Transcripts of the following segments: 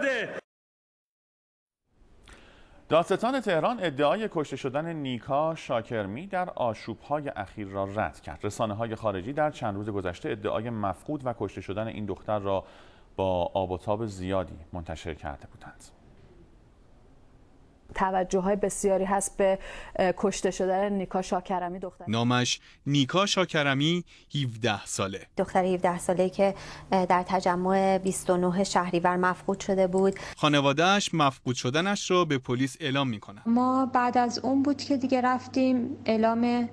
داده. دادستان تهران ادعای کشته شدن نیکا شاکرمی در آشوب‌های اخیر را رد کرد. رسانه‌های خارجی در چند روز گذشته ادعای مفقود و کشته شدن این دختر را با آب و تاب زیادی منتشر کرده بودند. توجه‌های بسیاری هست به کشته شدن نیکا شاکرمی دختر. نامش نیکا شاکرمی 17 ساله. دختر 17 ساله‌ای که در تجمع 29 شهریور مفقود شده بود. خانواده‌اش مفقود شدنش را به پلیس اعلام می‌کنند. ما بعد از اون بود که دیگه رفتیم اعلام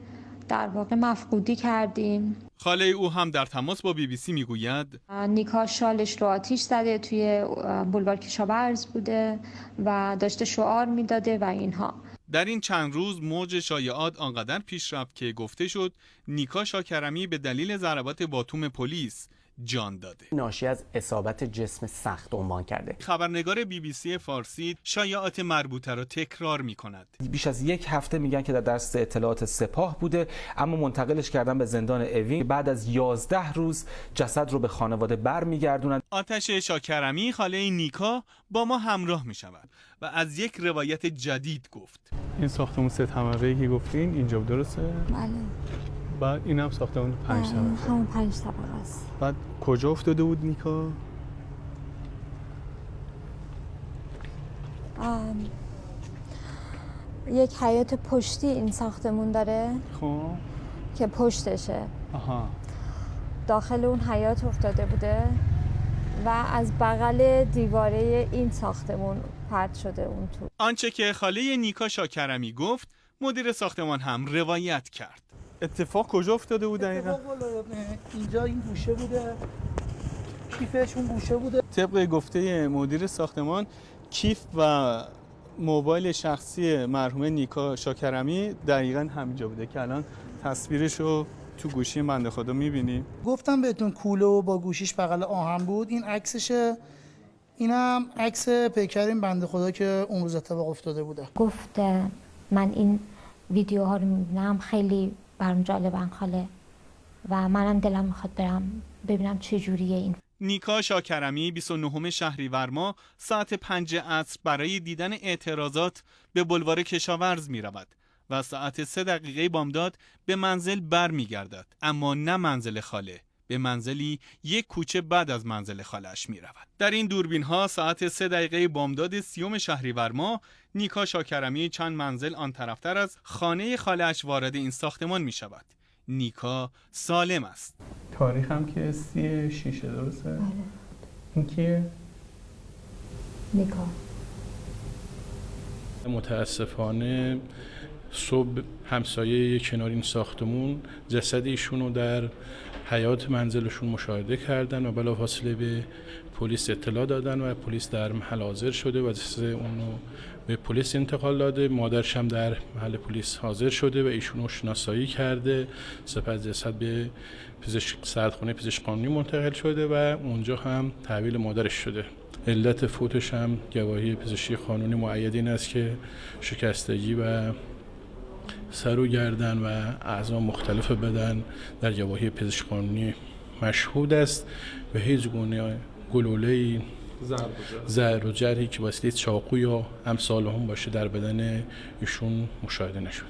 در واقع مفقودی کردیم. خاله او هم در تماس با BBC میگوید نیکا شالش رو آتیش زده، توی بولوار کشاورز بوده و داشته شعار میداده و اینها. در این چند روز موج شایعات آنقدر پیش رفت که گفته شد نیکا شاکرمی به دلیل ضربات باتوم پلیس جان داده. ناشی از اصابت جسم سخت عنوان کرده. خبرنگار BBC فارسی شایعات مربوطه را تکرار می کند. بیش از یک هفته میگن که در دست اطلاعات سپاه بوده، اما منتقلش کردن به زندان اوین. بعد از 11 روز جسد رو به خانواده برمیگردونن. آتش شاکرمی خاله نیکا با ما همراه می شود و از یک روایت جدید گفت. این ساختمون 3 طبقه‌ای که گفتین اینجا درسته؟ بله. بعد این هم ساختمون 5 طبقه. همون 5 طبقه است. بعد کجا افتاده بود نیکا؟ یک حیاط پشتی این ساختمون داره. خب که پشتشه. آها. داخل اون حیاط افتاده بوده و از بغل دیواره این ساختمون پرت شده اون تو. آنچه که خاله نیکا شاکرمی گفت مدیر ساختمان هم روایت کرد. اتفاق کجا افتاده بود دقیقاً؟ اینجا این گوشه بوده، کیفش اون گوشه بوده. طبق گفته مدیر ساختمان کیف و موبایل شخصی مرحومه نیکا شاکرمی دقیقاً همینجا بوده که الان تصویرشو تو گوشی بنده خدا می‌بینیم. گفتم بهتون کوله و با گوشیش بغل آهن بود. این عکسشه. اینم عکس پیکرین بنده خدا که اون روز اتفاق افتاده بوده. گفت من این ویدیوها رو می‌بینم خیلی برام جالبن خاله و منم دلم میخواد برم ببینم چه جوریه این. نیکا شاکرمی 29 شهریور ماه ساعت 5 عصر برای دیدن اعتراضات به بولوار کشاورز می رود و ساعت 3 دقیقه بامداد به منزل بر می گردد، اما نه منزل خاله، به منزلی یک کوچه بعد از منزل خاله‌اش می رود. در این دوربین ها ساعت 3 دقیقه بامداد 30 شهریور ماه نیکا شاکرمی چند منزل آن طرفتر از خانه خاله‌اش وارد این ساختمان می شود. نیکا سالم است. تاریخ هم که 36 درسته؟ این کیه؟ نیکا. متاسفانه صبح همسایه کنار این ساختمون جسد ایشون رو در حیاط منزلشون مشاهده کردن و بلافاصله به پلیس اطلاع دادن و پلیس در محل حاضر شده و جسد اون رو به پلیس انتقال داده. مادرش هم در محل پلیس حاضر شده و ایشون رو شناسایی کرده. سپس جسد به سردخانه پزشک قانونی منتقل شده و اونجا هم تحویل مادرش شده. علت فوتش هم گواهی پزشکی قانونی مؤید این است که شکستگی و سر و گردن و اعضا مختلف بدن در گواهی پزشکی قانونی مشهود است و هیچ گونه گلوله‌ای ضرر و جرحی که واسطه چاقو یا امثال هم باشه در بدن ایشون مشاهده نشد.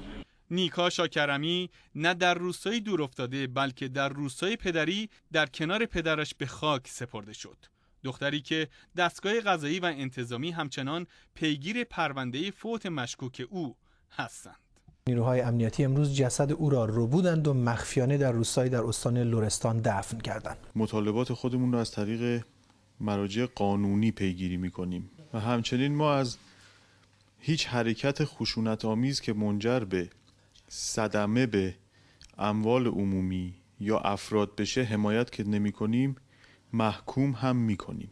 نیکا شاکرمی نه در روستای دور افتاده بلکه در روستای پدری در کنار پدرش به خاک سپرده شد. دختری که دستگاه قضایی و انتظامی همچنان پیگیر پرونده فوت مشکوک او هستند. نیروهای امنیتی امروز جسد او را ربودند و مخفیانه در روستایی در استان لرستان دفن کردند. مطالبات خودمون را از طریق مراجع قانونی پیگیری می‌کنیم و همچنین ما از هیچ حرکت خشونت‌آمیز که منجر به صدمه به اموال عمومی یا افراد بشه حمایت که نمی‌کنیم، محکوم هم می‌کنیم.